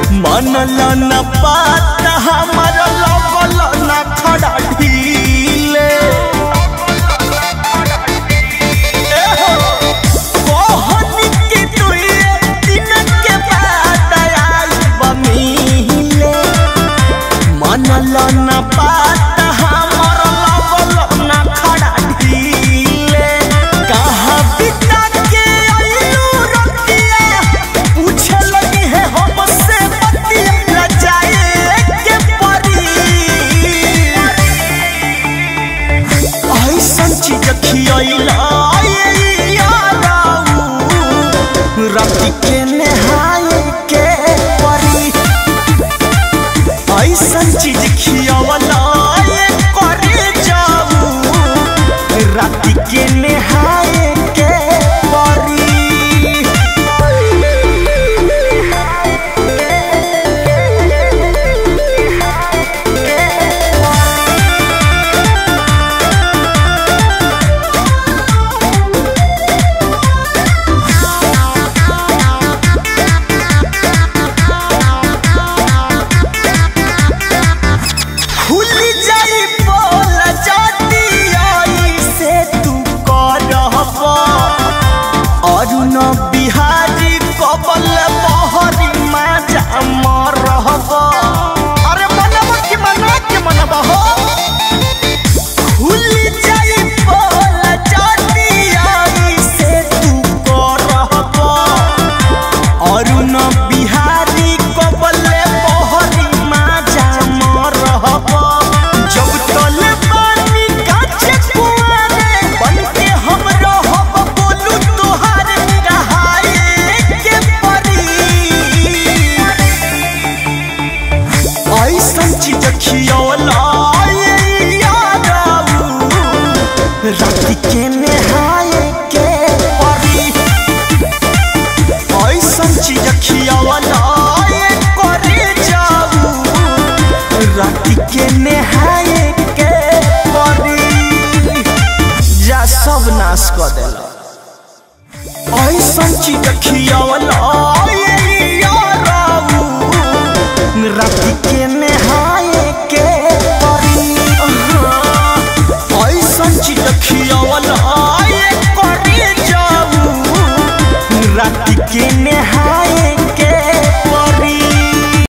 न पाता हमारा लगल न खड़ा ढीले कोहनी की दुए दिन के बाद आई बमीले मनल न पाता हमारा लगल न खड़ा ढीले कहाँ बिता के आयु रतिया पूछे लगी है हमसे राती के नहाए के परी ऐसन चीज खियावला करे जाऊ राती के नहाए के परी बिहारी कबल बहरी माजा मरहब अरे मनब की मना के मनब हो खुल जाई बोल जाती से तू करहब और न बिहारी कबल बहरी माजा मरहब जब तल पानी काचे कुआरे बन के हम रहब बोलू तोहार राती के नहाए के परी ऐसन चीज खियावला करे जाऊ राती के नहाए के परी जा सब नाश कर देला ऐसन चीज खियावला राती